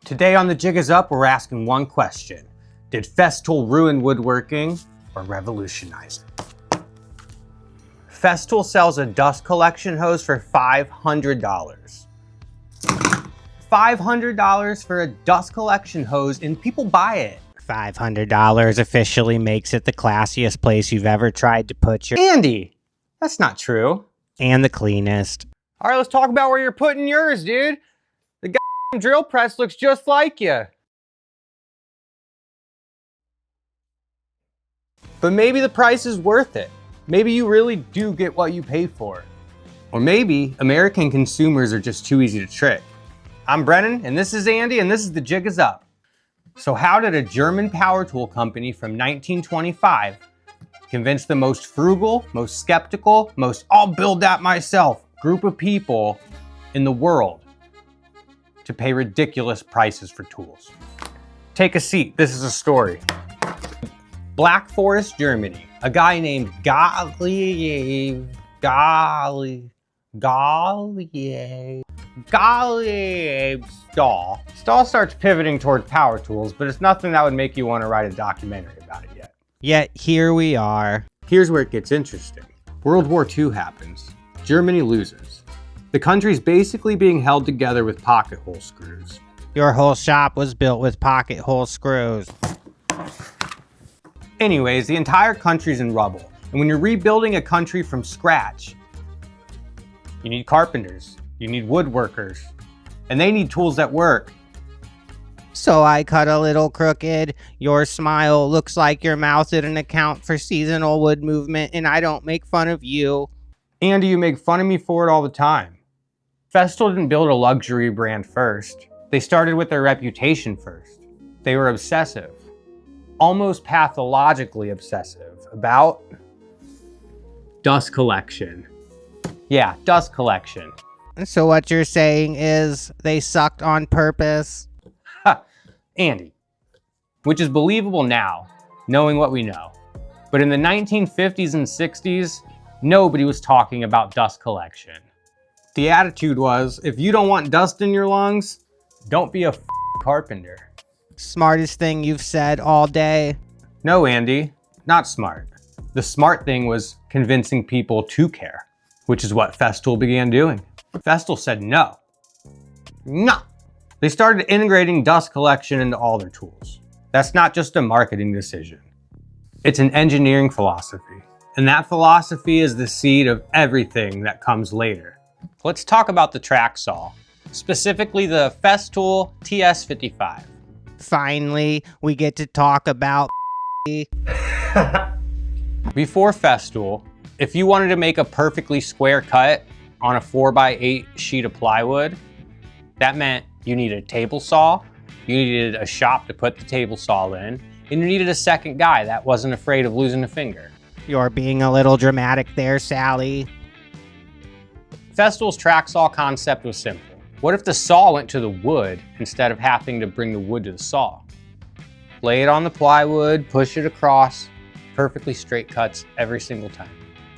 Today on The Jig Is Up, we're asking one question. Did Festool ruin woodworking or revolutionize it? Festool sells a dust collection hose for $500. $500 for a dust collection hose, and people buy it. $500 officially makes it the classiest place you've ever tried to put your... Andy, that's not true. And the cleanest. All right, let's talk about where you're putting yours, dude. The drill press looks just like you. But maybe the price is worth it. Maybe you really do get what you pay for. Or maybe American consumers are just too easy to trick. I'm Brennan, and this is Andy, and this is The Jig Is Up. So how did a German power tool company from 1925 convince the most frugal, most skeptical, most I'll build that myself group of people in the world to pay ridiculous prices for tools? Take a seat, this is a story. Black Forest, Germany. A guy named Stahl starts pivoting toward power tools, but it's nothing that would make you want to write a documentary about it yet. Yet here we are. Here's where it gets interesting. World War II happens. Germany loses. The country's basically being held together with pocket hole screws. Your whole shop was built with pocket hole screws. Anyways, the entire country's in rubble. And when you're rebuilding a country from scratch, you need carpenters, you need woodworkers, and they need tools that work. So I cut a little crooked. Your smile looks like your mouth didn't account for seasonal wood movement, and I don't make fun of you. Andy, you make fun of me for it all the time. Festool didn't build a luxury brand first. They started with their reputation first. They were obsessive, almost pathologically obsessive about dust collection. Yeah, dust collection. So what you're saying is they sucked on purpose? Ha, Andy, which is believable now, knowing what we know. But in the 1950s and 60s, nobody was talking about dust collection. The attitude was, if you don't want dust in your lungs, don't be a carpenter. Smartest thing you've said all day. No, Andy, not smart. The smart thing was convincing people to care, which is what Festool began doing. Festool said no. No. They started integrating dust collection into all their tools. That's not just a marketing decision. It's an engineering philosophy. And that philosophy is the seed of everything that comes later. Let's talk about the track saw, specifically the Festool TS55. Finally, we get to talk about Before Festool, if you wanted to make a perfectly square cut on a 4x8 sheet of plywood, that meant you needed a table saw, you needed a shop to put the table saw in, and you needed a second guy that wasn't afraid of losing a finger. You're being a little dramatic there, Sally. Festool's track saw concept was simple. What if the saw went to the wood instead of having to bring the wood to the saw? Lay it on the plywood, push it across, perfectly straight cuts every single time.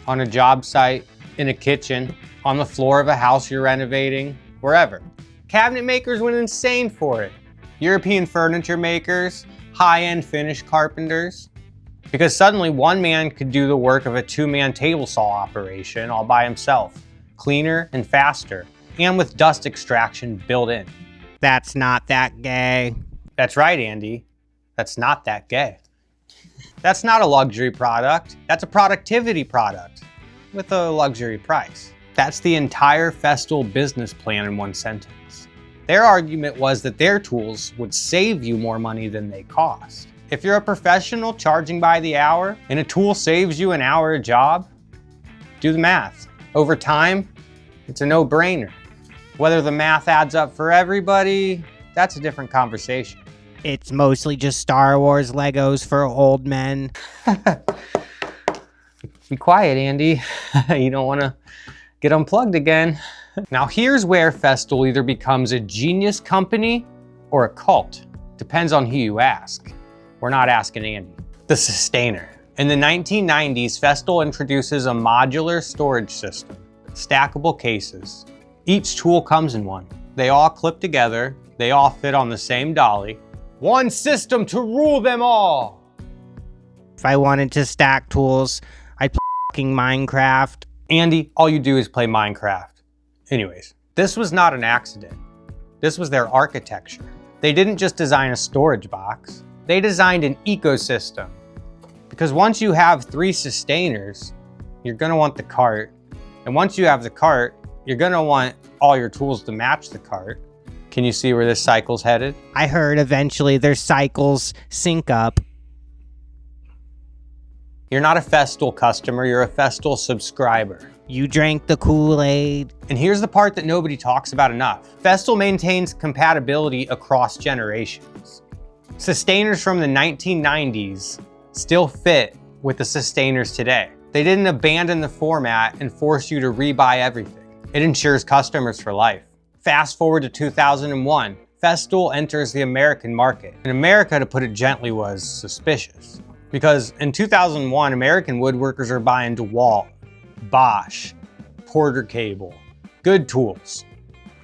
On a job site, in a kitchen, on the floor of a house you're renovating, wherever. Cabinet makers went insane for it. European furniture makers, high-end Finnish carpenters. Because suddenly one man could do the work of a two-man table saw operation all by himself, cleaner and faster, and with dust extraction built in. That's not that gay. That's right, Andy. That's not that gay. That's not a luxury product. That's a productivity product with a luxury price. That's the entire Festool business plan in one sentence. Their argument was that their tools would save you more money than they cost. If you're a professional charging by the hour and a tool saves you an hour a job, do the math. Over time, it's a no-brainer. Whether the math adds up for everybody, that's a different conversation. It's mostly just Star Wars Legos for old men. Be quiet, Andy. You don't want to get unplugged again. Now here's where Festool either becomes a genius company or a cult. Depends on who you ask. We're not asking Andy. The Sustainer. In the 1990s, Festool introduces a modular storage system, stackable cases. Each tool comes in one. They all clip together, They all fit on the same dolly. One system to rule them all. If I wanted to stack tools, I'd play fucking Minecraft. Andy, all you do is play Minecraft. Anyways, this was not an accident. This was their architecture. They didn't just design a storage box. They designed an ecosystem. Because once you have 3 sustainers, you're gonna want the cart. And once you have the cart, you're gonna want all your tools to match the cart. Can you see where this cycle's headed? I heard eventually their cycles sync up. You're not a Festool customer, you're a Festool subscriber. You drank the Kool-Aid. And here's the part that nobody talks about enough. Festool maintains compatibility across generations. Sustainers from the 1990s still fit with the sustainers today. They didn't abandon the format and force you to rebuy everything. It ensures customers for life. Fast forward to 2001, Festool enters the American market. In America, to put it gently, was suspicious. Because in 2001, American woodworkers are buying DeWalt, Bosch, Porter Cable, good tools,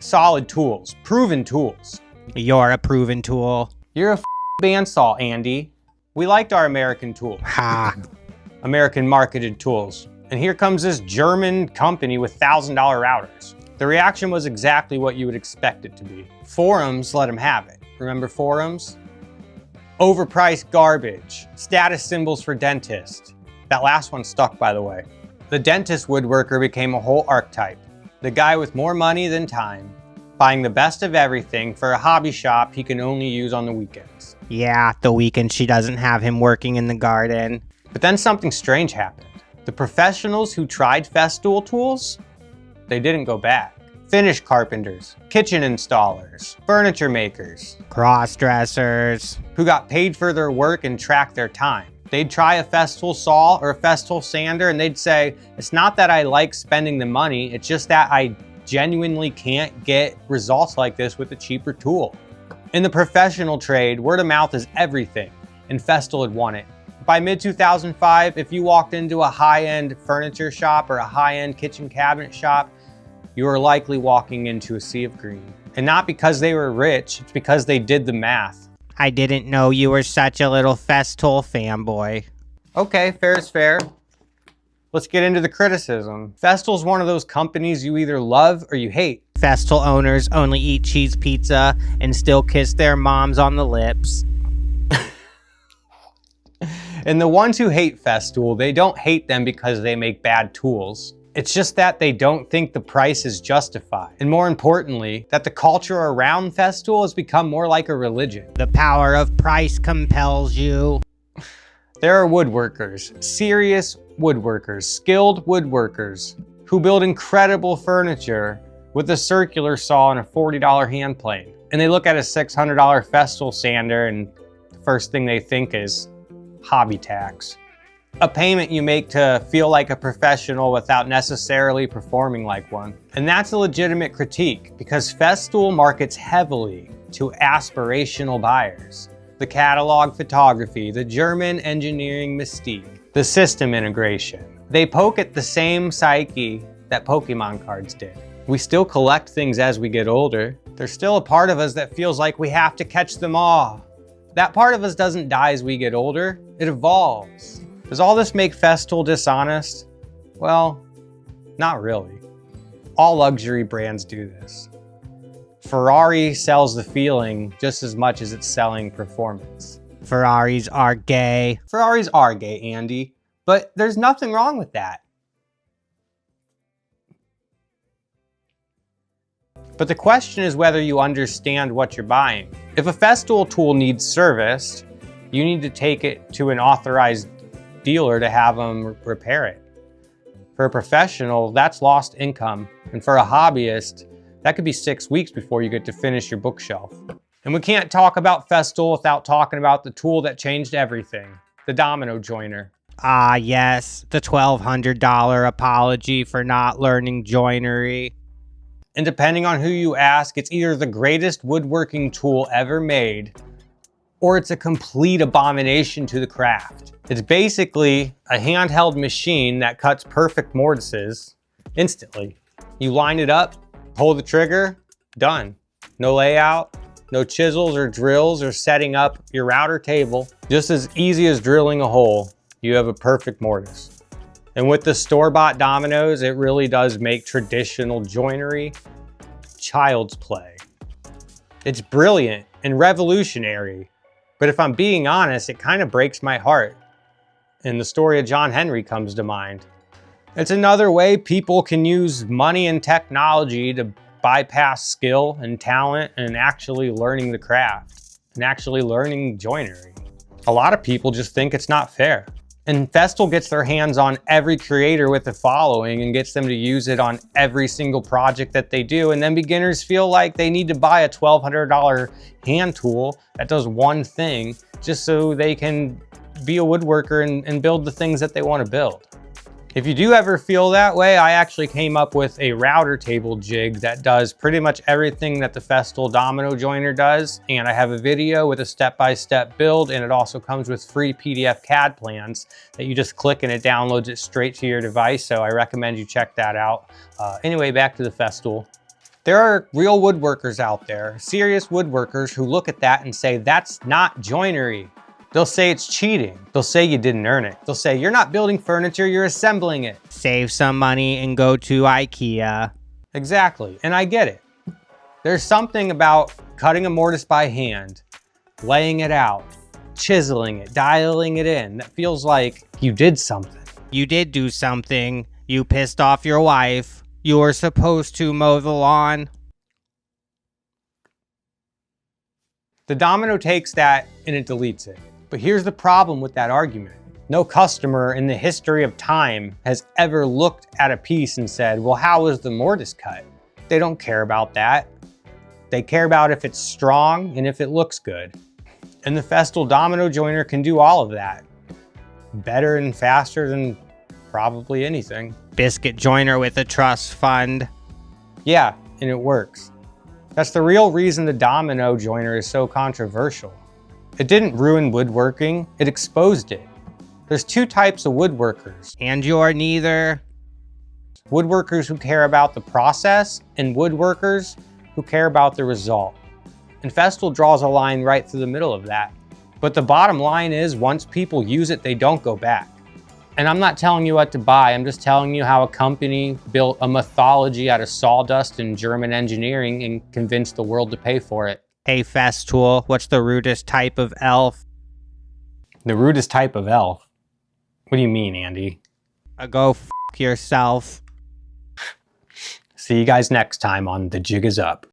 solid tools, proven tools. You're a proven tool. You're a bandsaw, Andy. We liked our American tools. Ha! American marketed tools. And here comes this German company with $1,000 routers. The reaction was exactly what you would expect it to be. Forums let them have it. Remember forums? Overpriced garbage, status symbols for dentists. That last one stuck, by the way. The dentist woodworker became a whole archetype. The guy with more money than time, buying the best of everything for a hobby shop he can only use on the weekends. Yeah, the weekend she doesn't have him working in the garden. But then something strange happened. The professionals who tried Festool tools, they didn't go back. Finish carpenters, kitchen installers, furniture makers, Cross-dressers. who got paid for their work and tracked their time. They'd try a Festool saw or a Festool sander and they'd say, it's not that I like spending the money, it's just that I genuinely can't get results like this with a cheaper tool. In the professional trade, word of mouth is everything, and Festool had won it. By mid-2005, if you walked into a high-end furniture shop or a high-end kitchen cabinet shop, you were likely walking into a sea of green. And not because they were rich, it's because they did the math. I didn't know you were such a little Festool fanboy. Okay, fair is fair. Let's get into the criticism. Festool's one of those companies you either love or you hate. Festool owners only eat cheese pizza and still kiss their moms on the lips. And the ones who hate Festool, they don't hate them because they make bad tools. It's just that they don't think the price is justified. And more importantly, that the culture around Festool has become more like a religion. The power of price compels you. There are woodworkers, serious woodworkers, skilled woodworkers, who build incredible furniture with a circular saw and a $40 hand plane. And they look at a $600 Festool sander and the first thing they think is hobby tax. A payment you make to feel like a professional without necessarily performing like one. And that's a legitimate critique because Festool markets heavily to aspirational buyers. The catalog photography, the German engineering mystique, the system integration. They poke at the same psyche that Pokemon cards did. We still collect things as we get older. There's still a part of us that feels like we have to catch them all. That part of us doesn't die as we get older, it evolves. Does all this make Festool dishonest? Well, not really. All luxury brands do this. Ferarri sells the feeling just as much as it's selling performance. Ferraris are gay. Ferraris are gay, Andy, but there's nothing wrong with that. But the question is whether you understand what you're buying. If a Festool tool needs serviced, you need to take it to an authorized dealer to have them repair it. For a professional, that's lost income. And for a hobbyist, that could be 6 weeks before you get to finish your bookshelf. And we can't talk about Festool without talking about the tool that changed everything, the Domino Joiner. Ah, yes, the $1,200 apology for not learning joinery. And depending on who you ask, it's either the greatest woodworking tool ever made, or it's a complete abomination to the craft. It's basically a handheld machine that cuts perfect mortises instantly. You line it up, pull the trigger, done. No layout, No chisels or drills or setting up your router table. Just as easy as drilling a hole, you have a perfect mortise. And with the store-bought dominoes, it really does make traditional joinery child's play. It's brilliant and revolutionary, but if I'm being honest, it kind of breaks my heart. And the story of John Henry comes to mind. It's another way people can use money and technology to bypass skill and talent and actually learning the craft and actually learning joinery. A lot of people just think it's not fair. And Festool gets their hands on every creator with a following and gets them to use it on every single project that they do. And then beginners feel like they need to buy a $1,200 hand tool that does one thing just so they can be a woodworker and build the things that they want to build. If you do ever feel that way, I actually came up with a router table jig that does pretty much everything that the Festool Domino Joiner does. And I have a video with a step-by-step build, and it also comes with free PDF CAD plans that you just click and it downloads it straight to your device. So I recommend you check that out. Anyway, back to the Festool. There are real woodworkers out there, serious woodworkers who look at that and say, that's not joinery. They'll say it's cheating. They'll say you didn't earn it. They'll say you're not building furniture, you're assembling it. Save some money and go to IKEA. Exactly, and I get it. There's something about cutting a mortise by hand, laying it out, chiseling it, dialing it in, that feels like you did something. You did do something. You pissed off your wife. You were supposed to mow the lawn. The Domino takes that and it deletes it. But here's the problem with that argument. No customer in the history of time has ever looked at a piece and said, well, how was the mortise cut? They don't care about that. They care about if it's strong and if it looks good. And the Festool Domino Joiner can do all of that. Better and faster than probably anything. Biscuit joiner with a trust fund. Yeah, and it works. That's the real reason the Domino Joiner is so controversial. It didn't ruin woodworking, it exposed it. There's two types of woodworkers. And you're neither. Woodworkers who care about the process and woodworkers who care about the result. And Festool draws a line right through the middle of that. But the bottom line is, once people use it, they don't go back. And I'm not telling you what to buy, I'm just telling you how a company built a mythology out of sawdust and German engineering and convinced the world to pay for it. Hey Festool, what's the rudest type of elf? The rudest type of elf? What do you mean, Andy? Go f yourself. See you guys next time on The Jig Is Up.